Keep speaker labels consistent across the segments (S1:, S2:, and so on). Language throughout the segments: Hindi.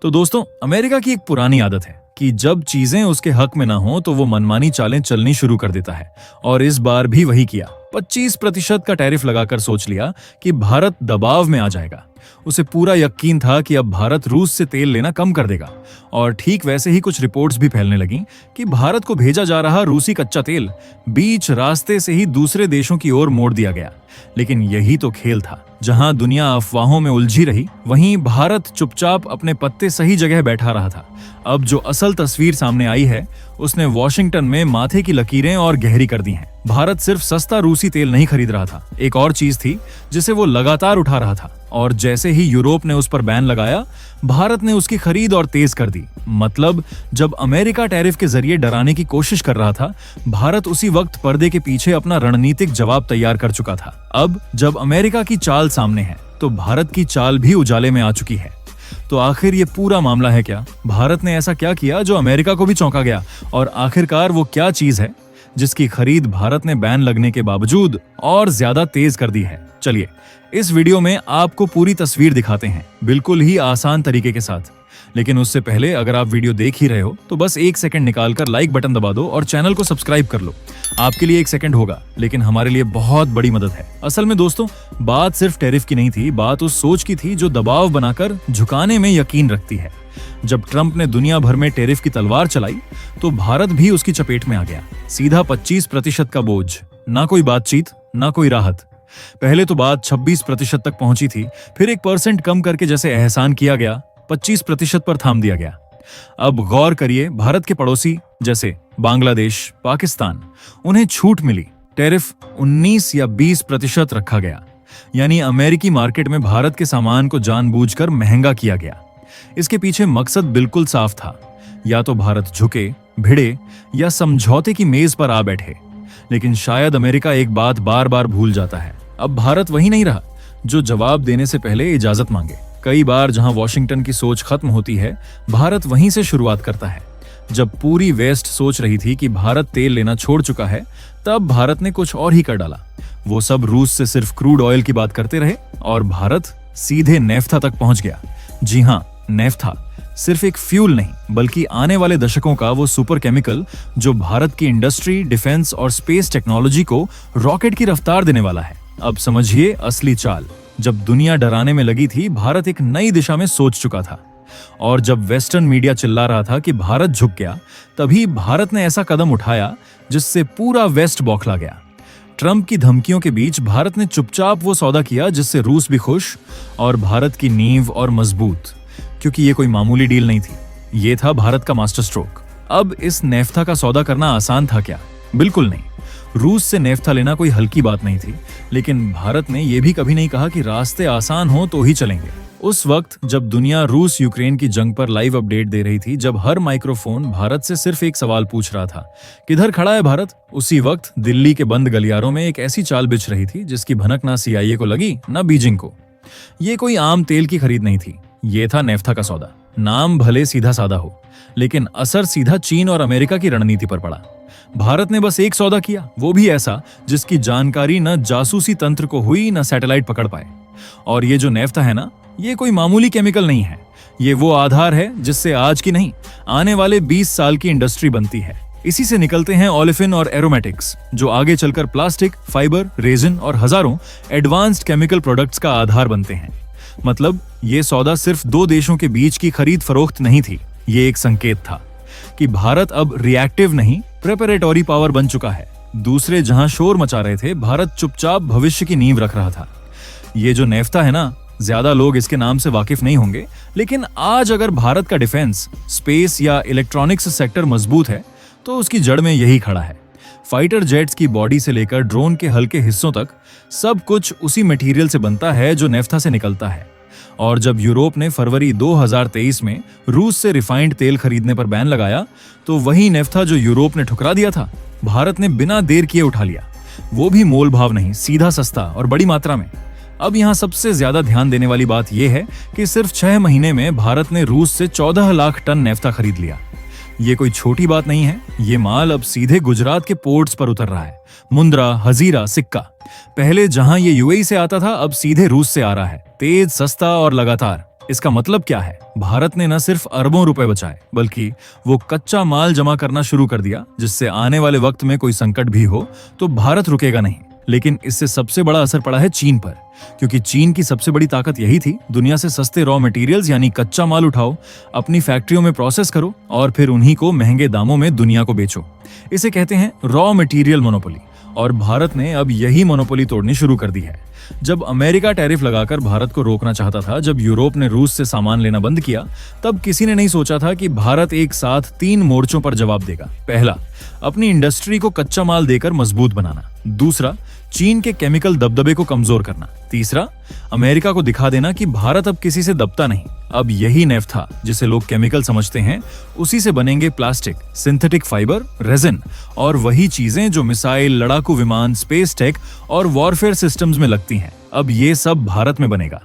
S1: तो दोस्तों, अमेरिका की एक पुरानी आदत है कि जब चीजें उसके हक में ना हो तो वो मनमानी चालें चलनी शुरू कर देता है। और इस बार भी वही किया। 25% का टैरिफ लगाकर सोच लिया कि भारत दबाव में आ जाएगा। उसे पूरा यकीन था कि अब भारत रूस से तेल लेना कम कर देगा। और ठीक वैसे ही कुछ रिपोर्ट्स भी फैलने लगीं कि भारत को भेजा जा रहा रूसी कच्चा तेल बीच रास्ते से ही दूसरे देशों की ओर मोड़ दिया गया। लेकिन यही तो खेल था। जहां दुनिया अफवाहों में उलझी रही, वहीं भारत चुपचाप अपने पत्ते सही जगह बैठा रहा था। अब जो असल तस्वीर सामने आई है, उसने वॉशिंगटन में माथे की लकीरें और गहरी कर दी हैं। भारत सिर्फ सस्ता रूसी तेल नहीं खरीद रहा था, एक और चीज थी जिसे वो लगातार उठा रहा था। और जैसे ही यूरोप ने उस पर बैन लगाया, भारत ने उसकी खरीद और तेज कर दी। मतलब जब अमेरिका टैरिफ के जरिए डराने की कोशिश कर रहा था, भारत उसी वक्त पर्दे के पीछे अपना रणनीतिक जवाब तैयार कर चुका था। अब जब अमेरिका की चाल सामने है, तो भारत की चाल भी उजाले में आ चुकी है। तो आखिर ये पूरा मामला है क्या? भारत ने ऐसा क्या किया जो अमेरिका को भी चौंका गया? और आखिरकार वो क्या चीज है जिसकी खरीद भारत ने बैन लगने के बावजूद और ज्यादा तेज कर दी है? चलिए इस वीडियो में आपको पूरी तस्वीर दिखाते हैं, बिल्कुल ही आसान तरीके के साथ। लेकिन उससे पहले अगर आप वीडियो देख ही रहे हो तो बस 1 सेकंड निकालकर लाइक बटन दबा दो और चैनल को सब्सक्राइब कर लो। आपके लिए 1 सेकंड होगा, लेकिन हमारे लिए बहुत बड़ी मदद है। असल में दोस्तों, बात सिर्फ टैरिफ की नहीं थी, बात उस सोच की थी जो दबाव बनाकर झुकाने में यकीन रखती है। जब ट्रंप ने दुनिया भर में टैरिफ की तलवार चलाई, तो भारत भी उसकी चपेट में आ गया। सीधा 25% का बोझ, ना कोई बातचीत, ना कोई राहत। पहले तो बात 26% तक पहुंची थी, फिर 1% कम करके जैसे एहसान किया गया, 25% पर थाम दिया गया। अब गौर करिए, भारत के पड़ोसी जैसे बांग्लादेश, पाकिस्तान, उन्हें छूट मिली। टैरिफ 19 या 20% रखा गया। यानी अमेरिकी मार्केट में भारत के सामान को जानबूझकर महंगा किया गया। इसके पीछे मकसद बिल्कुल साफ था, या तो भारत झुके, भिड़े या समझौते की मेज पर आ बैठे। लेकिन शायद अमेरिका एक बात बार बार भूल जाता है, अब भारत वही नहीं रहा जो जवाब देने से पहले इजाजत मांगे। कई बार जहां वॉशिंगटन की सोच खत्म होती है, भारत वहीं से शुरुआत करता है। जब पूरी वेस्ट सोच रही थी कि भारत तेल लेना छोड़ चुका है, तब भारत ने कुछ और ही कर डाला। वो सब रूस से सिर्फ क्रूड ऑयल की बात करते रहे और भारत सीधे नेफ्था तक पहुंच गया। जी हाँ, नेफ्था सिर्फ एक फ्यूल नहीं, बल्कि आने वाले दशकों का वो सुपर केमिकल जो भारत की इंडस्ट्री, डिफेंस और स्पेस टेक्नोलॉजी को रॉकेट की रफ्तार देने वाला है। अब समझिए असली चाल। जब दुनिया डराने में लगी थी, भारत एक नई दिशा में सोच चुका था। और जब वेस्टर्न मीडिया चिल्ला रहा था कि भारत झुक गया, तभी भारत ने ऐसा कदम उठाया जिससे पूरा वेस्ट बौखला गया। ट्रंप की धमकियों के बीच भारत ने चुपचाप वो सौदा किया जिससे रूस भी खुश और भारत की नींव और मजबूत। क्योंकि ये कोई मामूली डील नहीं थी, ये था भारत का मास्टर स्ट्रोक। अब इस नेफ्था का सौदा करना आसान था क्या? बिल्कुल नहीं। रूस से नेफ्था लेना कोई हल्की बात नहीं थी, लेकिन भारत ने यह भी कभी नहीं कहा कि रास्ते आसान हो तो ही चलेंगे। उस वक्त जब दुनिया रूस यूक्रेन की जंग पर लाइव अपडेट दे रही थी, जब हर माइक्रोफोन भारत से सिर्फ एक सवाल पूछ रहा था, किधर खड़ा है भारत? उसी वक्त दिल्ली के बंद गलियारों में एक ऐसी चाल बिछ रही थी जिसकी भनक ना CIA को लगी, ना बीजिंग को। ये कोई आम तेल की खरीद नहीं थी, ये था नेफ्था का सौदा। नाम भले सीधा साधा हो, लेकिन असर सीधा चीन और अमेरिका की रणनीति पर पड़ा। भारत ने बस एक सौदा किया, वो भी ऐसा जिसकी जानकारी न जासूसी तंत्र को हुई, न सैटेलाइट पकड़ पाए। और ये जो नेफ्था है ना, ये कोई मामूली केमिकल नहीं है। ये वो आधार है जिससे आज की नहीं, आने वाले 20 साल की इंडस्ट्री बनती है। इसी से निकलते हैं ओलेफिन और एरोमेटिक्स, जो आगे चलकर प्लास्टिक, फाइबर, रेजिन और हजारों एडवांस्ड केमिकल प्रोडक्ट्स का आधार बनते हैं। मतलब ये सौदा सिर्फ 2 देशों के बीच की खरीद फरोख्त नहीं थी, ये एक संकेत था कि भारत अब रिएक्टिव नहीं, प्रिपरेटरी पावर बन चुका है। दूसरे जहां शोर मचा रहे थे, भारत चुपचाप भविष्य की नींव रख रहा था। ये जो नेफ्था है ना, ज्यादा लोग इसके नाम से वाकिफ नहीं होंगे, लेकिन आज अगर भारत का डिफेंस, स्पेस या इलेक्ट्रॉनिक्स सेक्टर मजबूत है, तो उसकी जड़ में यही खड़ा है। फाइटर जेट्स की बॉडी से लेकर ड्रोन के हल्के हिस्सों तक सब कुछ उसी मटेरियल से बनता है जो नेफ्था से निकलता है। और जब यूरोप ने फरवरी 2023 में रूस से रिफाइंड तेल खरीदने पर बैन लगाया, तो वही नेफ्था जो यूरोप ने ठुकरा दिया था, भारत ने बिना देर किए उठा लिया। वो भी मोल भाव नहीं, सीधा सस्ता और बड़ी मात्रा में। अब यहाँ सबसे ज्यादा ध्यान देने वाली बात यह है कि सिर्फ 6 महीने में भारत ने रूस से 14 लाख टन नेफ्था खरीद लिया। ये कोई छोटी बात नहीं है। ये माल अब सीधे गुजरात के पोर्ट्स पर उतर रहा है। मुंद्रा, हजीरा, सिक्का। पहले जहां ये UAE से आता था, अब सीधे रूस से आ रहा है, तेज, सस्ता और लगातार। इसका मतलब क्या है? भारत ने न सिर्फ अरबों रुपए बचाए, बल्कि वो कच्चा माल जमा करना शुरू कर दिया, जिससे आने वाले वक्त में कोई संकट भी हो तो भारत रुकेगा नहीं। लेकिन इससे सबसे बड़ा असर पड़ा है चीन पर, क्योंकि चीन की सबसे बड़ी ताकत यही थी, दुनिया से सस्ते रॉ मटेरियल्स यानी कच्चा माल उठाओ, अपनी फैक्ट्रियों में प्रोसेस करो और फिर उन्हीं को महंगे दामों में दुनिया को बेचो। इसे कहते हैं रॉ मटेरियल मोनोपोली, और भारत ने अब यही मोनोपोली तोड़नी शुरू कर दी है। जब अमेरिका टैरिफ लगाकर भारत को रोकना चाहता था, जब यूरोप ने रूस से सामान लेना बंद किया, तब किसी ने नहीं सोचा था कि भारत एक साथ 3 मोर्चों पर जवाब देगा। पहला, अपनी इंडस्ट्री को कच्चा माल देकर मजबूत बनाना। दूसरा, चीन के केमिकल दबदबे को कमजोर करना। तीसरा, अमेरिका को दिखा देना कि भारत अब किसी से दबता नहीं। अब यही नेफ्था, जिसे लोग केमिकल समझते हैं, उसी से बनेंगे प्लास्टिक, सिंथेटिक फाइबर, रेजिन और वही चीजें जो मिसाइल, लड़ाकू विमान, स्पेस टेक और वॉरफेयर सिस्टम्स में लगती हैं। अब ये सब भारत में बनेगा।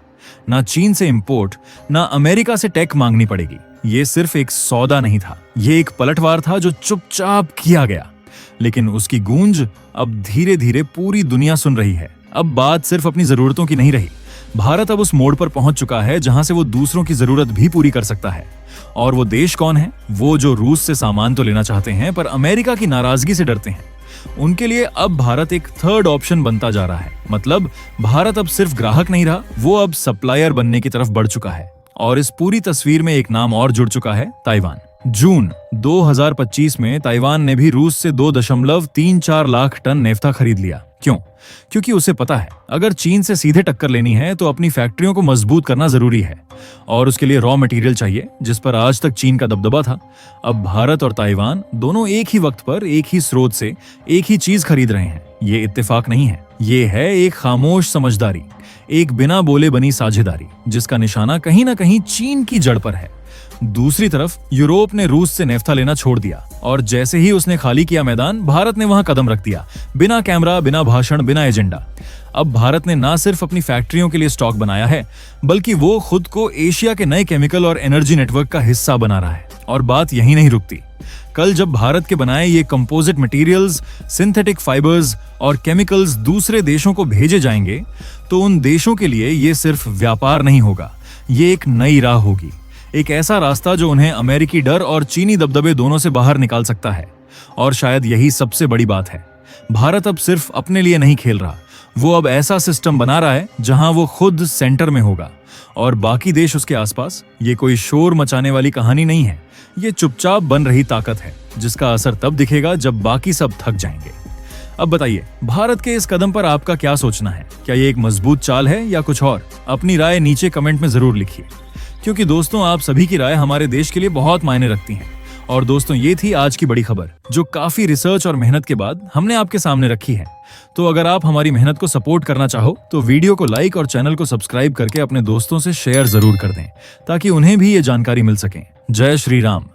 S1: ना चीन से इंपोर्ट, ना अमेरिका से टेक मांगनी पड़ेगी। ये सिर्फ एक सौदा नहीं था, ये एक पलटवार था जो चुपचाप किया गया, लेकिन उसकी गूंज अब धीरे धीरे पूरी दुनिया सुन रही है। अब बात सिर्फ अपनी जरूरतों की नहीं रही। भारत अब उस मोड़ पर पहुंच चुका है जहां से वो दूसरों की जरूरत भी पूरी कर सकता है। और वो देश कौन है? वो जो रूस से सामान तो लेना चाहते हैं, पर अमेरिका की नाराजगी से डरते हैं। उनके लिए अब भारत एक थर्ड ऑप्शन बनता जा रहा है। मतलब भारत अब सिर्फ ग्राहक नहीं रहा, वो अब सप्लायर बनने की तरफ बढ़ चुका है। और इस पूरी तस्वीर में एक नाम और जुड़ चुका है, ताइवान। जून 2025 में ताइवान ने भी रूस से 2.34 लाख टन नेफ्था खरीद लिया। क्यों? क्योंकि उसे पता है, अगर चीन से सीधे टक्कर लेनी है तो अपनी फैक्ट्रियों को मजबूत करना जरूरी है, और उसके लिए रॉ मटेरियल चाहिए, जिस पर आज तक चीन का दबदबा था। अब भारत और ताइवान दोनों एक ही वक्त पर एक ही स्रोत से एक ही चीज खरीद रहे हैं। ये इत्तेफाक नहीं है, ये है एक खामोश समझदारी, एक बिना बोले बनी साझेदारी, जिसका निशाना कहीं ना कहीं चीन की जड़ पर है। दूसरी तरफ यूरोप ने रूस से नेफ्था लेना छोड़ दिया, और जैसे ही उसने खाली किया मैदान, भारत ने वहां कदम रख दिया, बिना कैमरा, बिना भाषण, बिना एजेंडा। अब भारत ने ना सिर्फ अपनी फैक्ट्रियों के लिए स्टॉक बनाया है, बल्कि वो खुद को एशिया के नए केमिकल और एनर्जी नेटवर्क का हिस्सा बना रहा है। और बात यही नहीं रुकती। कल जब भारत के बनाए ये कंपोजिट मटेरियल्स, सिंथेटिक फाइबर्स और केमिकल्स दूसरे देशों को भेजे जाएंगे, तो उन देशों के लिए ये सिर्फ व्यापार नहीं होगा, ये एक नई राह होगी, एक ऐसा रास्ता जो उन्हें अमेरिकी डर और चीनी दबदबे दोनों से बाहर निकाल सकता है। और शायद यही सबसे बड़ी बात है, भारत अब सिर्फ अपने लिए नहीं खेल रहा, वो अब ऐसा सिस्टम बना रहा है जहां वो खुद सेंटर में होगा और बाकी देश उसके आसपास। ये कोई शोर मचाने वाली कहानी नहीं है, ये चुपचाप बन रही ताकत है, जिसका असर तब दिखेगा जब बाकी सब थक जाएंगे। अब बताइए, भारत के इस कदम पर आपका क्या सोचना है? क्या ये एक मजबूत चाल है या कुछ और? अपनी राय नीचे कमेंट में जरूर लिखिए, क्योंकि दोस्तों आप सभी की राय हमारे देश के लिए बहुत मायने रखती है। और दोस्तों, ये थी आज की बड़ी खबर, जो काफी रिसर्च और मेहनत के बाद हमने आपके सामने रखी है। तो अगर आप हमारी मेहनत को सपोर्ट करना चाहो तो वीडियो को लाइक और चैनल को सब्सक्राइब करके अपने दोस्तों से शेयर जरूर कर दें, ताकि उन्हें भी ये जानकारी मिल सके। जय श्री राम।